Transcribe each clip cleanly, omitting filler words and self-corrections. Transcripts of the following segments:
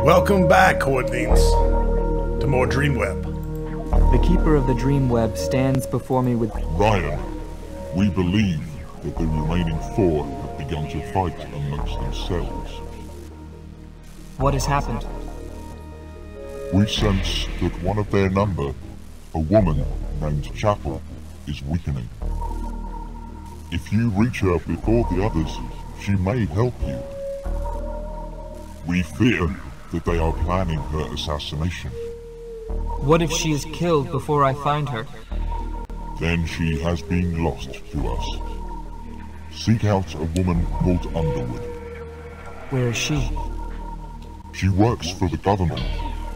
Welcome back, Coordinates, to more DreamWeb. The keeper of the DreamWeb stands before me with... Ryan, we believe that the remaining 4 have begun to fight amongst themselves. What has happened? We sense that one of their number, a woman named Chapel, is weakening. If you reach her before the others, she may help you. We fear that they are planning her assassination. What if she is killed before I find her? Then she has been lost to us. Seek out a woman called Underwood. Where is she? She works for the government,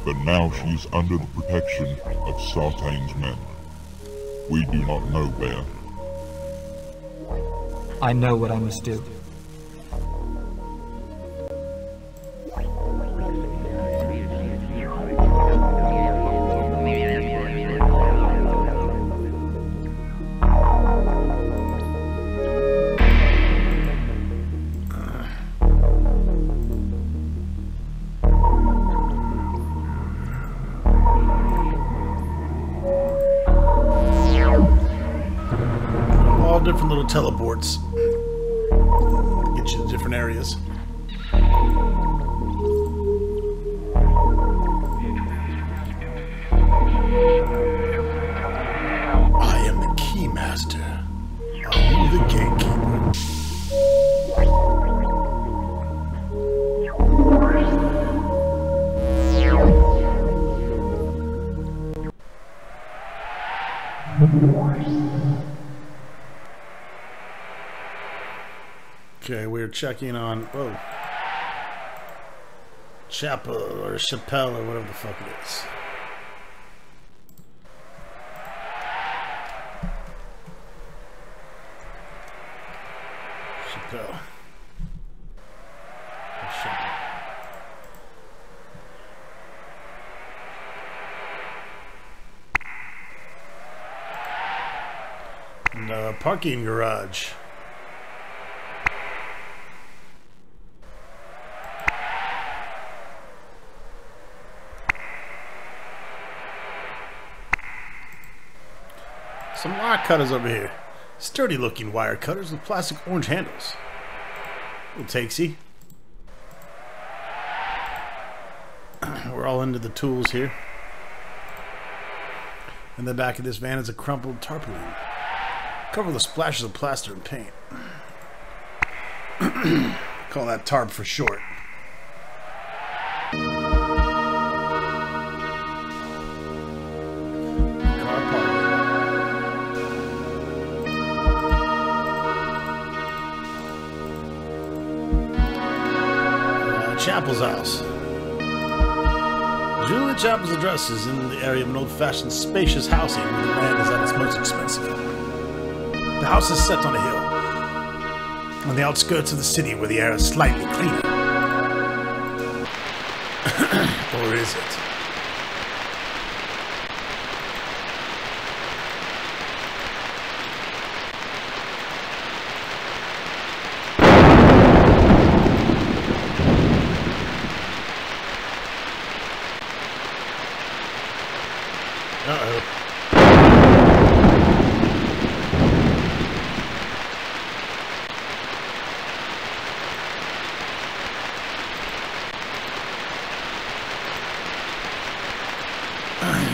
but now she is under the protection of Sartain's men. We do not know where. I know what I must do. Different little teleports get you to different areas. I am the Keymaster. Are you the Gatekeeper? Okay, we're checking on, whoa, Chapel or Chappelle or whatever the fuck it is. Chappelle. And parking garage. Some wire cutters over here. Sturdy looking wire cutters with plastic orange handles. Little takesy. We're all into the tools here. In the back of this van is a crumpled tarpaulin. Covered with splashes of plaster and paint. Call that tarp for short. Chapel's house. Julia Chapel's address is in the area of an old-fashioned, spacious housing where the land is at its most expensive. The house is set on a hill, on the outskirts of the city where the air is slightly cleaner. Or is it? Uh-oh.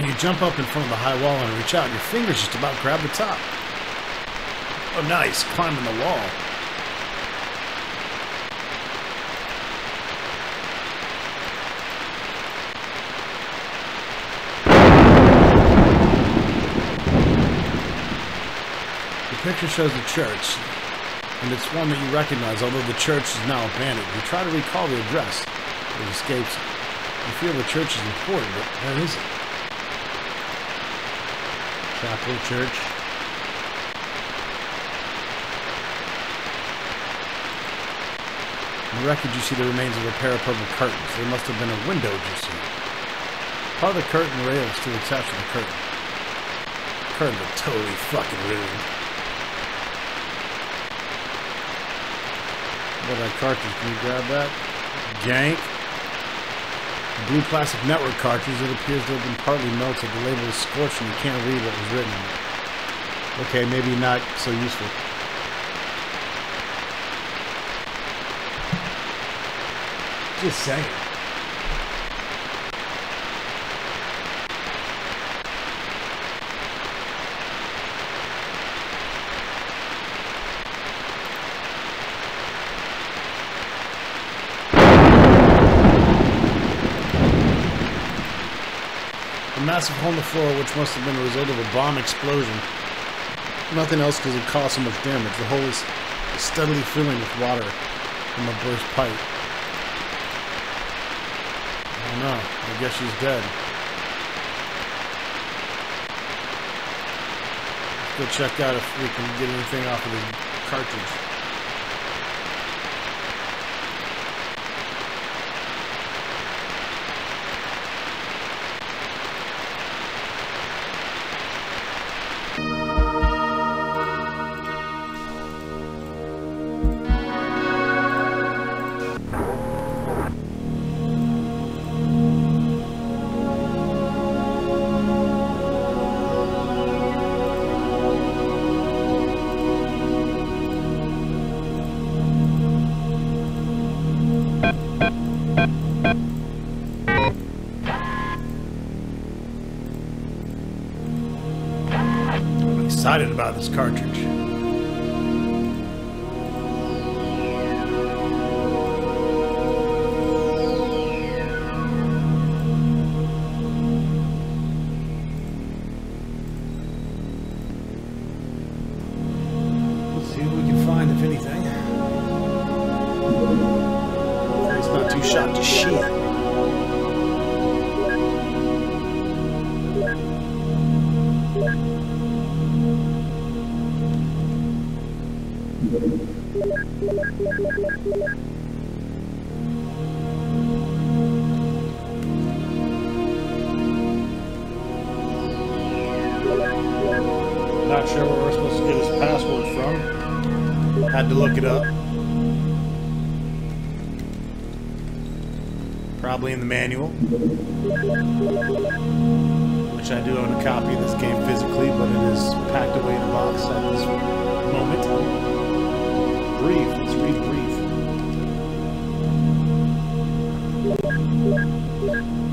You jump up in front of the high wall and reach out, and your fingers just about grab the top. Oh, nice. Climbing the wall. The picture shows a church, and it's one that you recognize, although the church is now abandoned. You try to recall the address, but it escapes you. You feel the church is important, but where is it? Chapel, church. In the wreckage, you see the remains of a pair of purple curtains. There must have been a window just here. Part of the curtain rail is still attached to the curtain. Curtains are totally fucking ruined. What, that cartridge? Can you grab that? Gank. The blue plastic network cartridge, it appears to have been partly melted. The label is scorched and you can't read what was written on it. Okay, maybe not so useful. Just saying. A massive hole in the floor, which must have been a result of a bomb explosion. Nothing else because it caused so much damage. The hole is steadily filling with water from a burst pipe. Oh no, I guess she's dead. Let's go check out if we can get anything off of the cartridge. Excited about this cartridge. Let's see what we can find, if anything. It's not too shot to shit. Not sure where we're supposed to get his password from. Had to look it up. Probably in the manual. Which I do own a copy of this game physically, but it is packed away in a box at this moment. Brief. Let's read brief.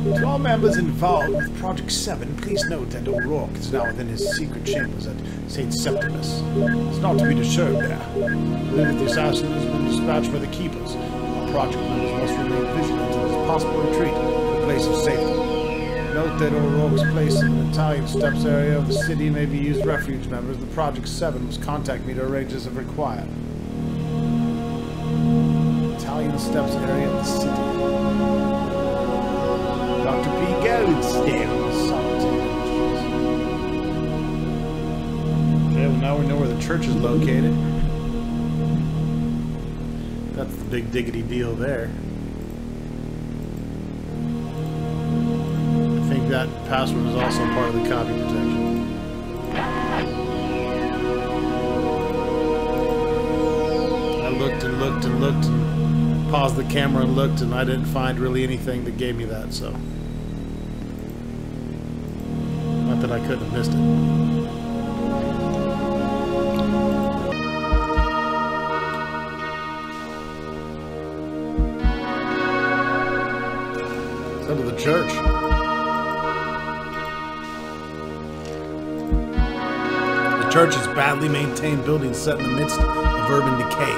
To all members involved with Project 7, please note that O'Rourke is now within his secret chambers at St. Septimus. It's not to be disturbed there. I believe that the assassin has been dispatched by the Keepers. Our Project members must remain vigilant until his possible retreat to a place of safety. Note that O'Rourke's place in the Italian Steps area of the city may be used refuge members. The Project 7 must contact me to arrange this if required. Italian Steps area of the city. Dr. P. Goldsdale, Solitude Industries. Okay, well now we know where the church is located. That's the big diggity deal there. I think that password is also part of the copy protection. I looked and looked and looked and paused the camera and looked, and I didn't find really anything that gave me that, so. Not that I couldn't have missed it. Let's go to the church. The church is a badly maintained building set in the midst of urban decay.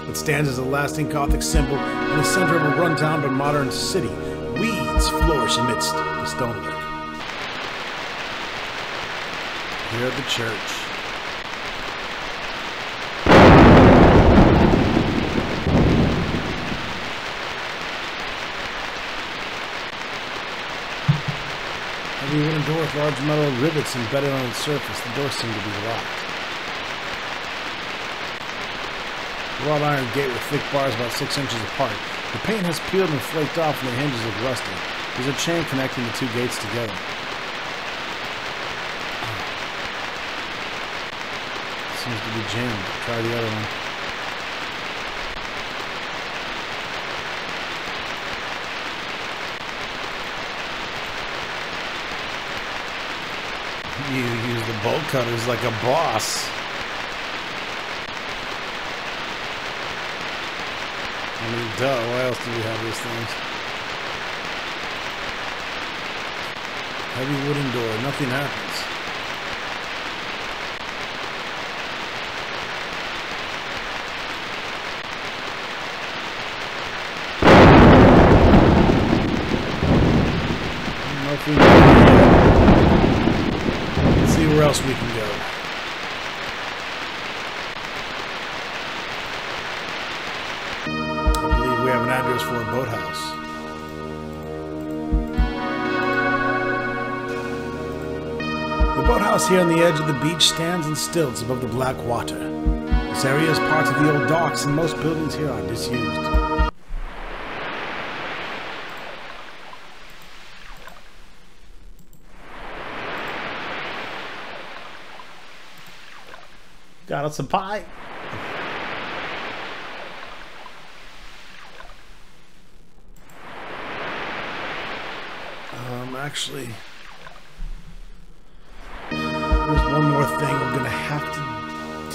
It stands as a lasting Gothic symbol in the center of a run-down but modern city. Weeds flourish amidst the stonework. Here at the church. Heavy wooden door with large metal rivets embedded on its surface. The door seemed to be locked. Wrought iron gate with thick bars about 6 inches apart. The paint has peeled and flaked off and the hinges look rusty. There's a chain connecting the two gates together. Seems to be jammed. Try the other one. You use the bolt cutters like a boss. I mean, duh, why else do we have these things? Heavy wooden door, nothing happens. Nothing. Let's see where else we can go. We have an address for a boathouse. The boathouse here on the edge of the beach stands in stilts above the black water. This area is part of the old docks and most buildings here are disused. Got us some pie. Actually, there's one more thing I'm gonna have to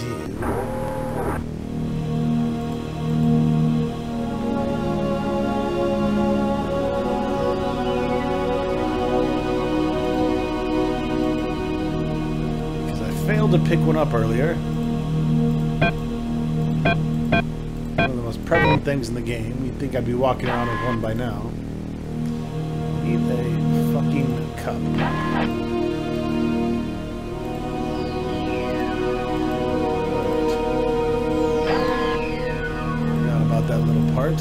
do. Because I failed to pick one up earlier. One of the most prevalent things in the game. You'd think I'd be walking around with one by now. Need a fucking cup. Forgot about that little part.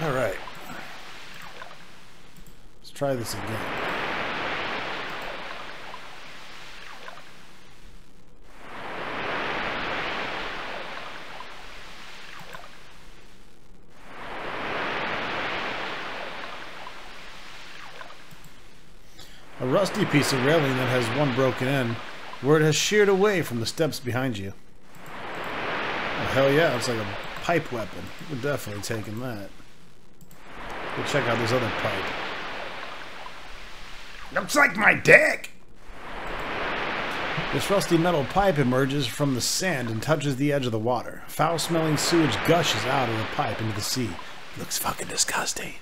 Alright. Let's try this again. A rusty piece of railing that has one broken end where it has sheared away from the steps behind you. Oh, hell yeah, it's like a pipe weapon. We're definitely taking that. We'll check out this other pipe. Looks like my dick! This rusty metal pipe emerges from the sand and touches the edge of the water. Foul-smelling sewage gushes out of the pipe into the sea. Looks fucking disgusting.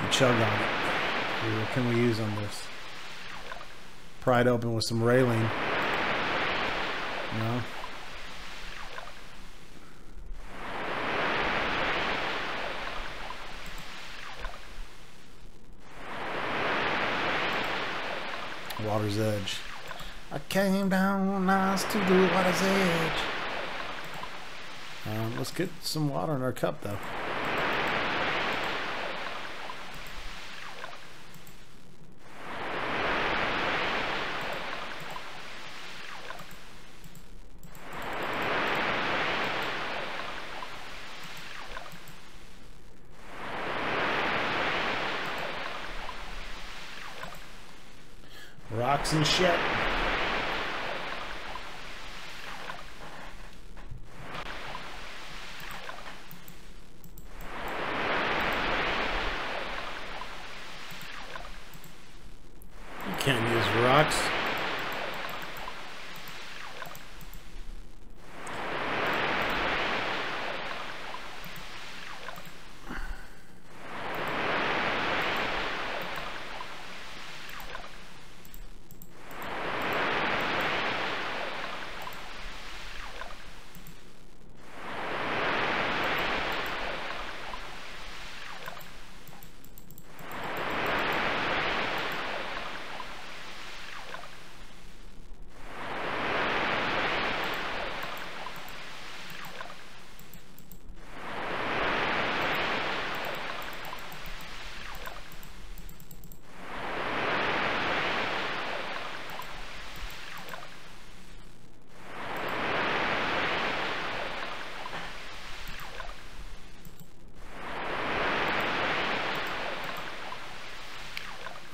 You chug on it. What can we use on this? Pry it open with some railing. No? Water's edge. I came down nice to the water's edge. Let's get some water in our cup, though. Rocks and shit. You can't use rocks.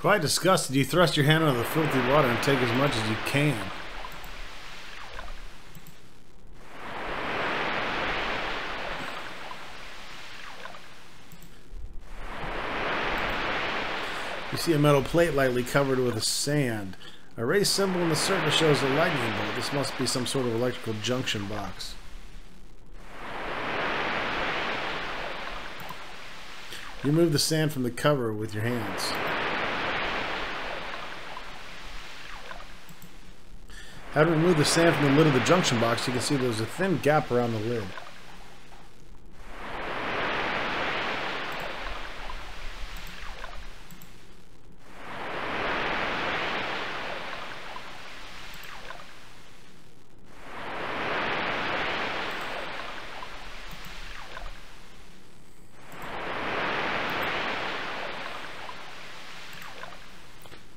Quite disgusted, you thrust your hand into the filthy water and take as much as you can. You see a metal plate lightly covered with sand. A raised symbol in the surface shows a lightning bolt. This must be some sort of electrical junction box. You remove the sand from the cover with your hands. Having removed the sand from the lid of the junction box, you can see there's a thin gap around the lid.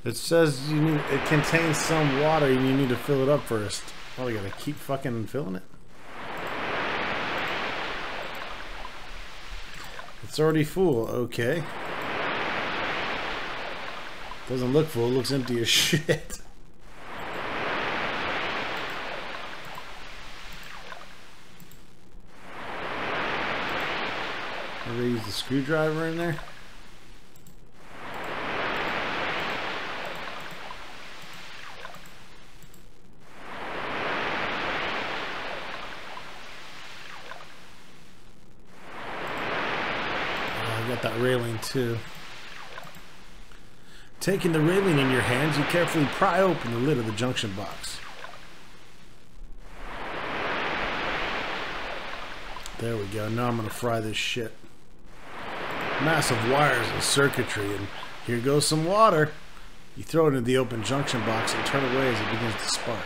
It says it contains some water and you need to fill it up first. Oh, we gotta keep fucking filling it? It's already full, okay. Doesn't look full, it looks empty as shit. Maybe use the screwdriver in there? That railing too. Taking the railing in your hands, you carefully pry open the lid of the junction box. There we go. Now I'm gonna fry this shit. Massive wires and circuitry, and here goes some water. You throw it into the open junction box and turn away as it begins to spark.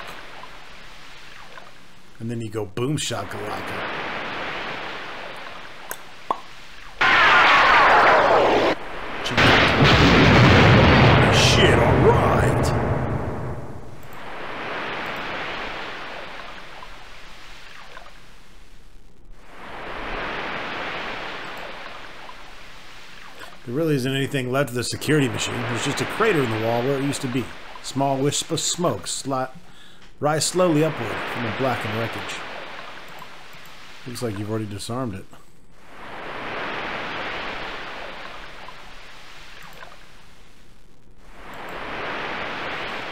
And then you go boom shakalaka. Shit, alright. There really isn't anything left of the security machine. There's just a crater in the wall where it used to be. Small wisp of smoke rise slowly upward from the blackened wreckage. Looks like you've already disarmed it.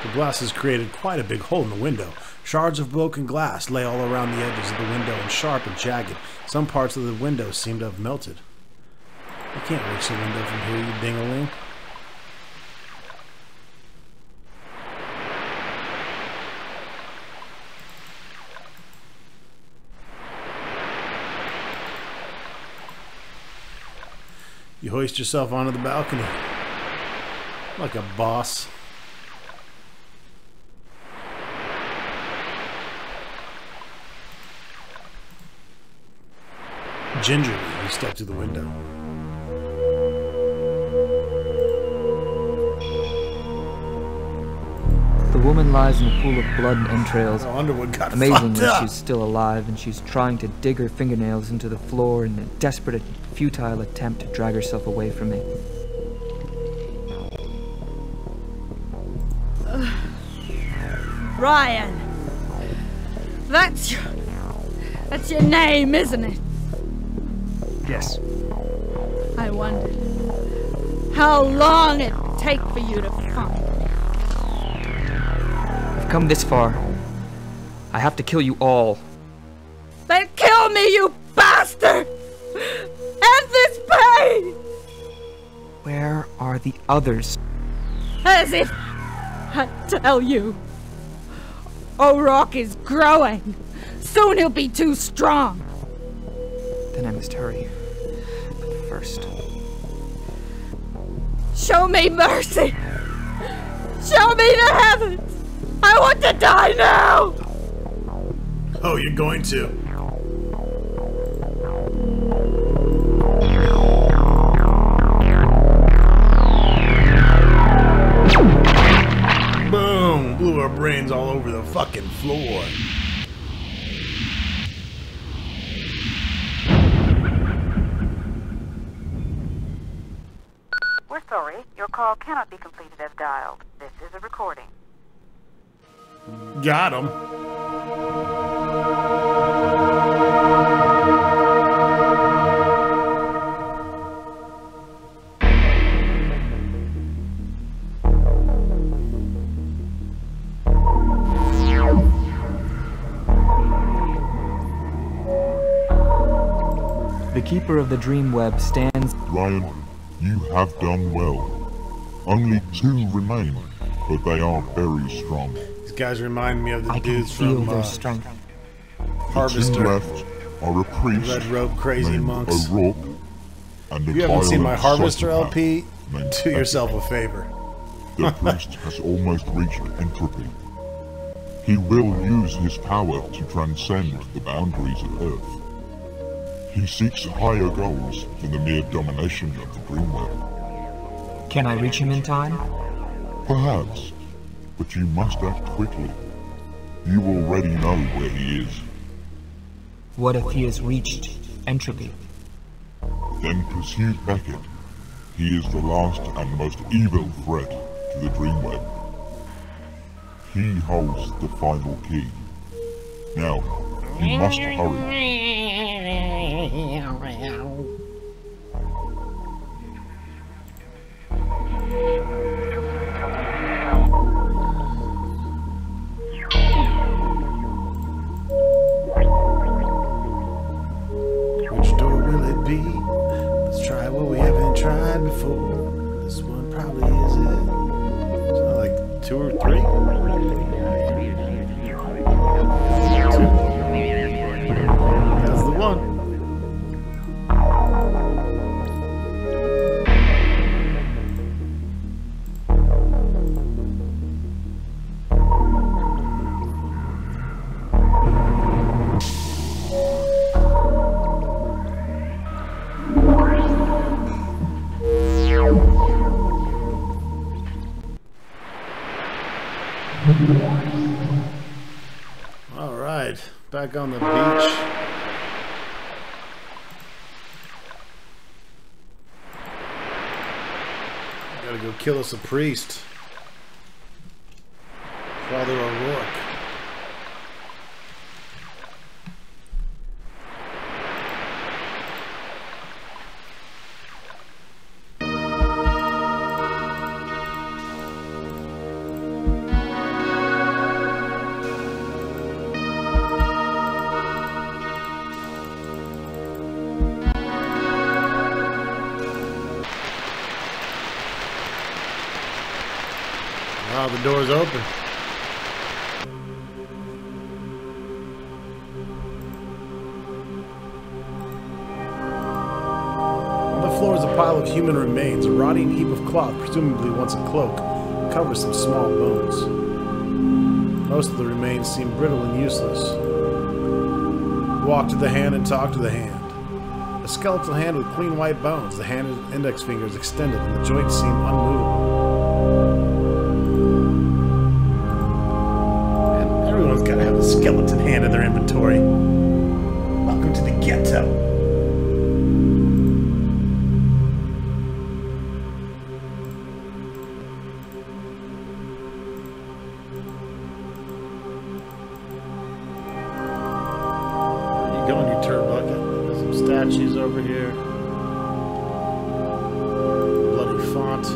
The blast has created quite a big hole in the window. Shards of broken glass lay all around the edges of the window and sharp and jagged. Some parts of the window seem to have melted. You can't reach the window from here, you ding-a-ling. You hoist yourself onto the balcony. Like a boss. Gingerly, you step to the window. The woman lies in a pool of blood and entrails. Oh, Underwood got Amazingly, fucked up. she's still alive, and she's trying to dig her fingernails into the floor in a desperate, futile attempt to drag herself away from me. Ryan! That's your name, isn't it? Yes. I wondered how long it'd take for you to find me. I've come this far. I have to kill you all. Then kill me, you bastard! End this pain! Where are the others? As if I tell you. O'Rourke is growing. Soon he'll be too strong. Then I must hurry. But first... Show me mercy! Show me the heavens! I want to die now! Oh, you're going to. Boom! Blew our brains all over the fucking floor. We're sorry. Your call call cannot be completed as dialed. This is a recording. Got him. The keeper of the DreamWeb stands. Ryan, you have done well. Only 2 remain, but they are very strong. These guys remind me of the I can dudes feel from their strength. The 2 Harvester. left are a priest Red Robe Crazy named Monks. O'Rourke and a If you haven't seen my violent Harvester psychopath LP, named do yourself a favor. The priest has almost reached entropy. He will use his power to transcend the boundaries of Earth. He seeks higher goals than the mere domination of the DreamWeb. Can I reach him in time? Perhaps, but you must act quickly. You already know where he is. What if he has reached entropy? Then pursue Beckett. He is the last and most evil threat to the DreamWeb. He holds the final key. Now, you must hurry. Which door will it be? Let's try what we haven't tried before. This one probably is it. So like 2 or 3? 2. That's the one. All right, back on the beach. Gotta go kill us a priest. Father O'Rourke. Wow, the door's open. On the floor is a pile of human remains. A rotting heap of cloth, presumably once a cloak, covers some small bones. Most of the remains seem brittle and useless. Walk to the hand and talk to the hand. A skeletal hand with clean white bones. The hand and index fingers extended, and the joints seem unmovable. Everyone's got to have a skeleton hand in their inventory. Welcome to the ghetto. Where you going, you turd bucket? There's some statues over here. Bloody font.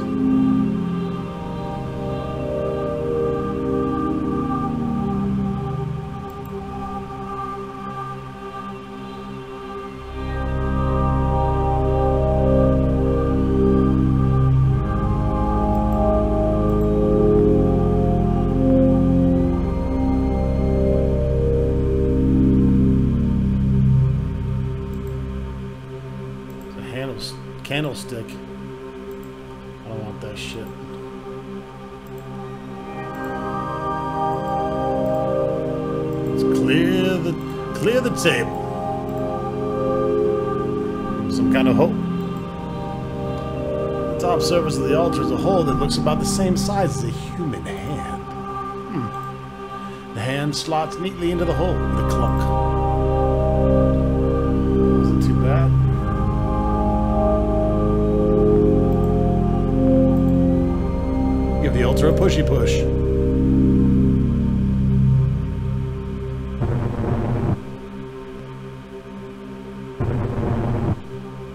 Candlestick. I don't want that shit. Let's clear the table. Some kind of hole. The top surface of the altar is a hole that looks about the same size as a human hand. The hand slots neatly into the hole with a clunk. Wasn't too bad. shelter a pushy push.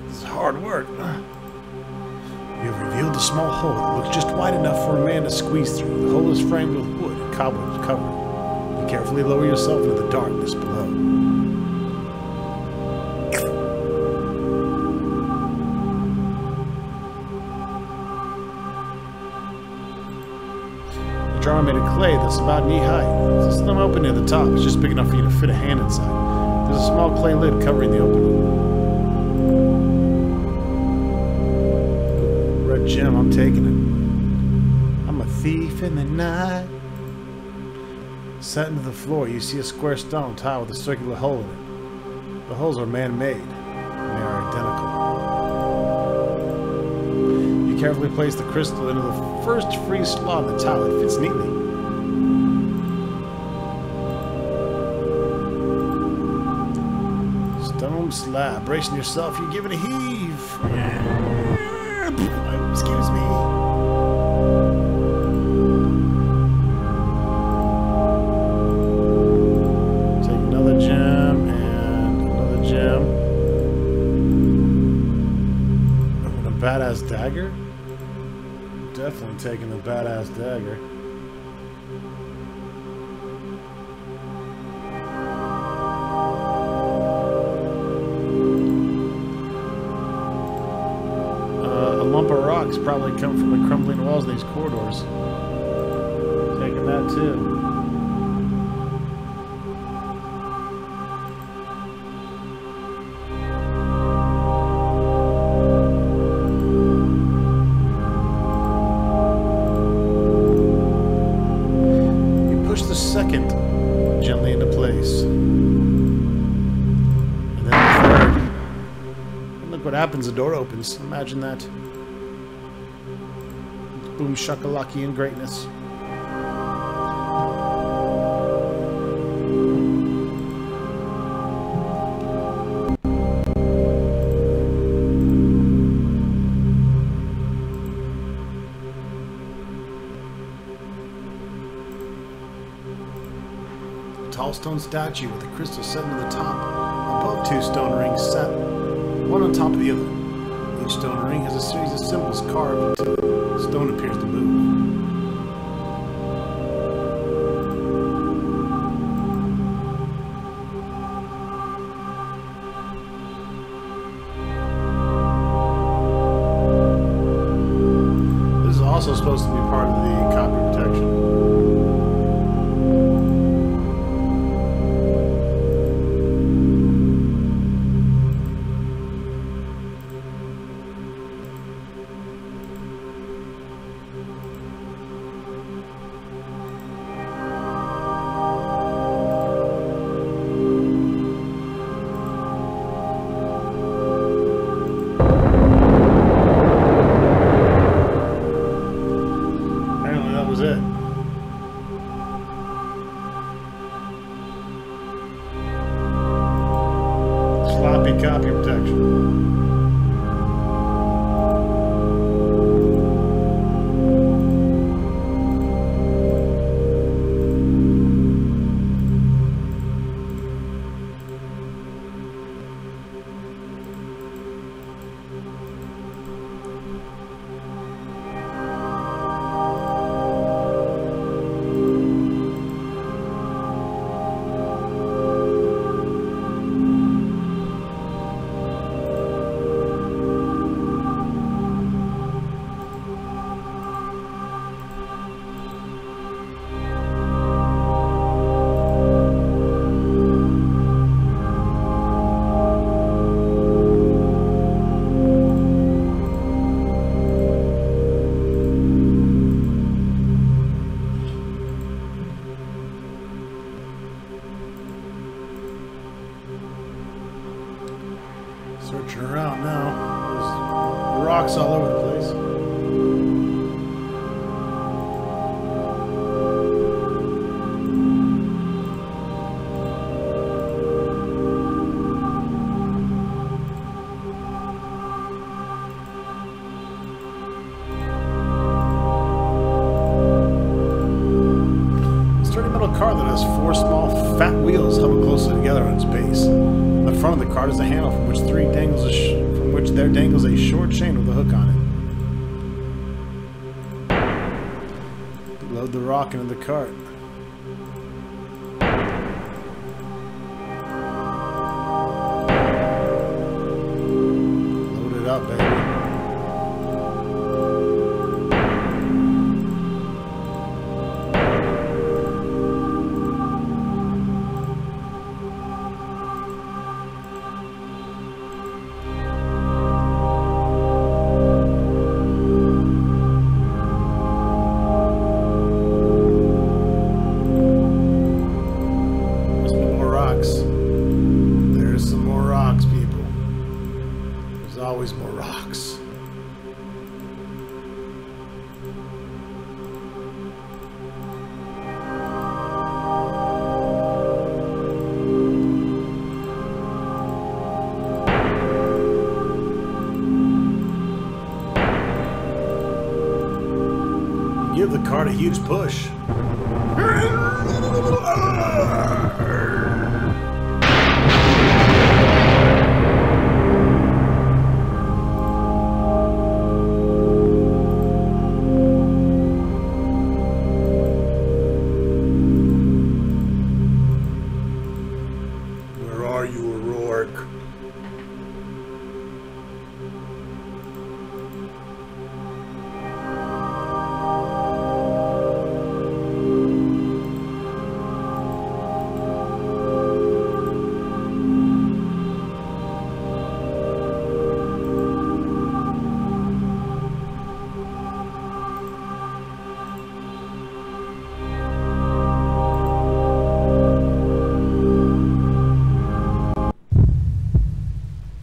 This is hard work. You have revealed a small hole that looks just wide enough for a man to squeeze through. The hole is framed with wood and cobwebs covered. You carefully lower yourself into the darkness below. The jar made of clay that's about knee high. There's a slim opening at the top. It's just big enough for you to fit a hand inside. There's a small clay lid covering the opening. Red gem, I'm taking it. I'm a thief in the night. Set into the floor, you see a square stone tile with a circular hole in it. The holes are man-made, and they are identical. You carefully place the crystal into the first free slot in the tile. It fits neatly. Stone slab. Bracing yourself, you give it a heave. Excuse me. Take another gem and another gem. Oh, and a badass dagger? Definitely taking the badass dagger. A lump of rocks probably come from the crumbling walls of these corridors. Taking that too. Second gently into place, and then the third, and look what happens. The door opens. Imagine that. Boom shakalaki and greatness. Tall stone statue with a crystal set into the top. Above two stone rings set, one on top of the other. Each stone ring has a series of symbols carved into it. The stone appears to move. This is also supposed to be part of the copy protection. Sloppy copy protection. Searching around now. There's rocks all over the place. has 4 small, fat wheels huddled closely together on its base. In the front of the cart is a handle from which there dangles a short chain with a hook on it. Load the rock into the cart. Load it up, baby. There's some more rocks, people. There's always more rocks. Give the cart a huge push. Where are you, O'Rourke?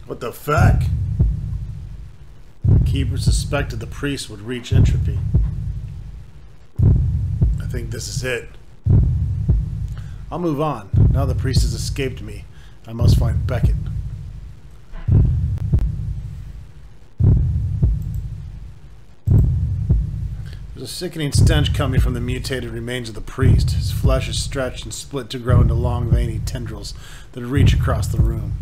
What the fuck? The keeper suspected the priest would reach entropy. I think this is it. I'll move on. Now the priest has escaped me. I must find Beckett. There's a sickening stench coming from the mutated remains of the priest. His flesh is stretched and split to grow into long, veiny tendrils that reach across the room.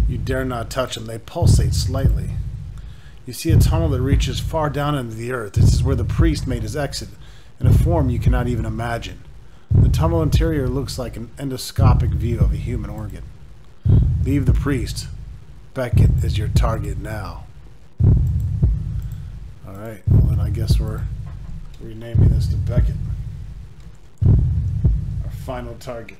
You dare not touch them. They pulsate slightly. You see a tunnel that reaches far down into the earth. This is where the priest made his exit, in a form you cannot even imagine. The tunnel interior looks like an endoscopic view of a human organ. Leave the priest. Beckett is your target now. Alright, well then I guess we're renaming this to Beckett. Our final target.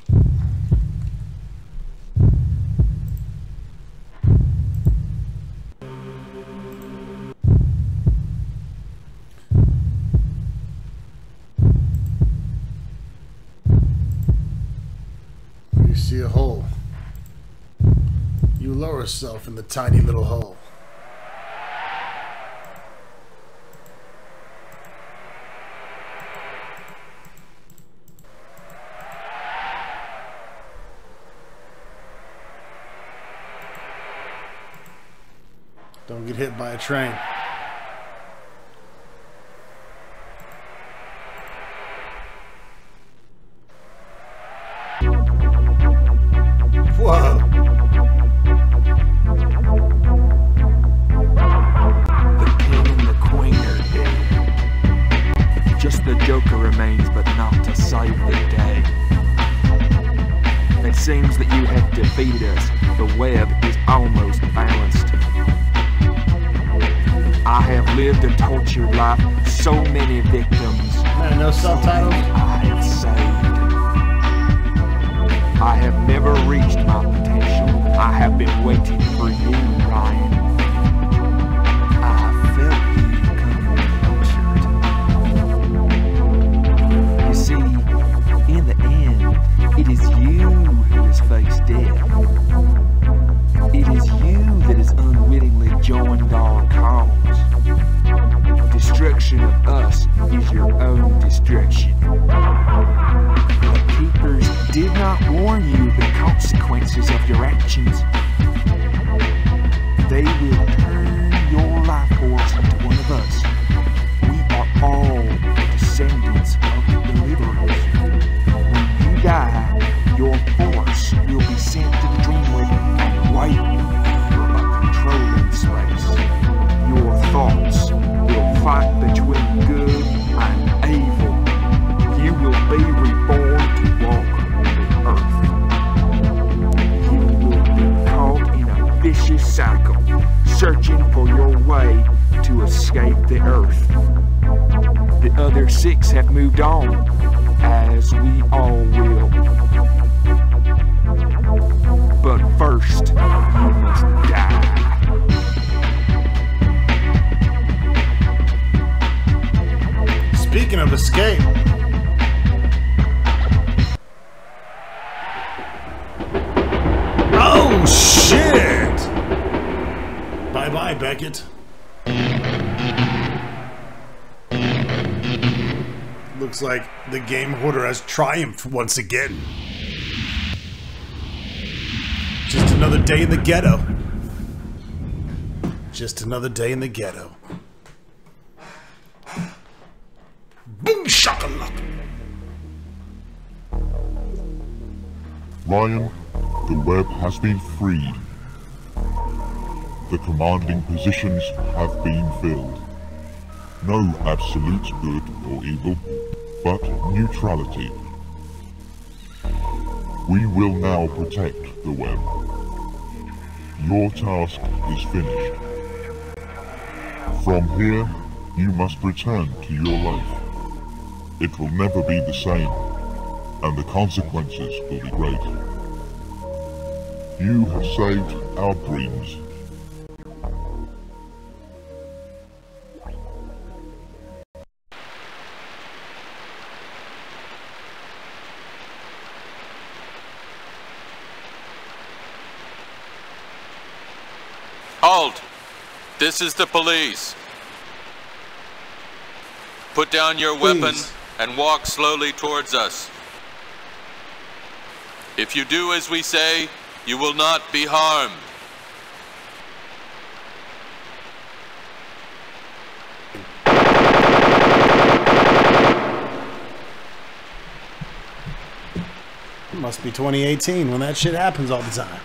You see a hole. You lower yourself in the tiny little hole. Don't get hit by a train. Whoa! The king and the queen are dead. Just the Joker remains, but not to save the day. It seems that you have defeated us. The web is almost balanced. I have lived a tortured life, so many victims. Man, no subtitles? I have saved. I have never reached my potential. I have been waiting for you, Ryan. I felt you coming closer. You see, in the end, it is you who has faced death. It is you that has unwittingly joined our cause. Destruction of us is your own destruction. The keepers did not warn you of the consequences of your actions. They will turn your life force into one of us. We are all descendants of the deliverers. your force will be sent to the DreamWeb and wait for a controlling space. Your thoughts will fight between good and evil. You will be reborn to walk the earth. You will be caught in a vicious cycle, searching for your way to escape the earth. The other 6 have moved on, as we all will. But first, you must die. Speaking of escape, oh shit! Bye-bye, Beckett. Looks like the game hoarder has triumphed once again. Just another day in the ghetto. Just another day in the ghetto. Boom shakalaka. Ryan, the web has been freed. The commanding positions have been filled. No absolute good or evil, but neutrality. We will now protect the web. Your task is finished. From here, you must return to your life. It will never be the same, and the consequences will be great. You have saved our dreams. Halt! This is the police. Put down your weapon and walk slowly towards us. If you do as we say, you will not be harmed. It must be 2018 when that shit happens all the time.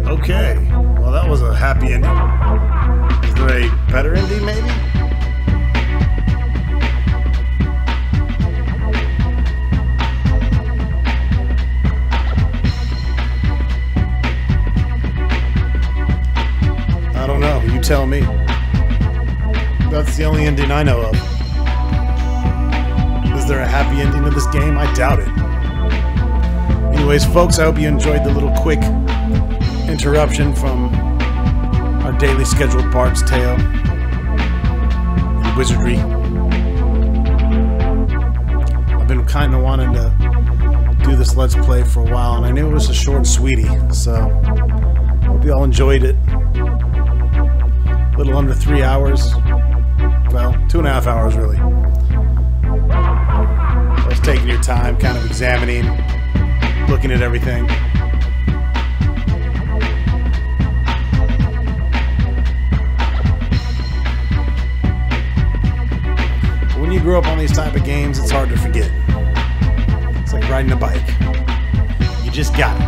Okay, well that was a happy ending. Is there a better ending maybe? I don't know, you tell me. That's the only ending I know of. Is there a happy ending to this game? I doubt it. Anyways, folks, I hope you enjoyed the little quick interruption from our daily scheduled Bard's Tale and Wizardry. I've been kind of wanting to do this Let's Play for a while, and I knew it was a short and sweetie, so hope you all enjoyed it. A little under 3 hours. Well, 2.5 hours really. I was taking your time, kind of examining, looking at everything. When you grow up on these type of games, it's hard to forget. It's like riding a bike. You just got it.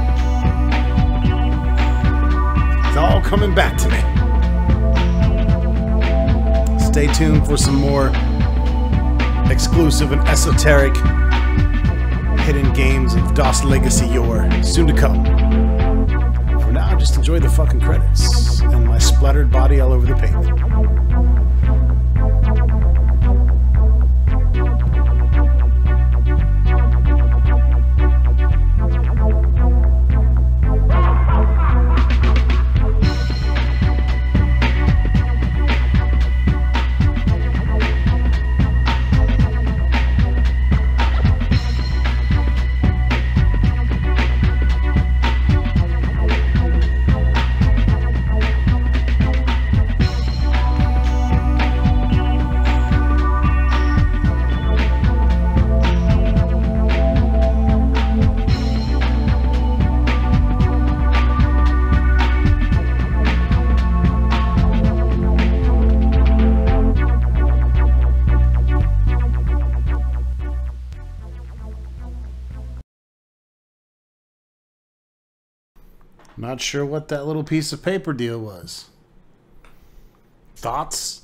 It's all coming back to me. Stay tuned for some more exclusive and esoteric hidden games of DOS Legacy yore soon to come. For now, just enjoy the fucking credits and my splattered body all over the pavement. Not sure what that little piece of paper deal was. Thoughts?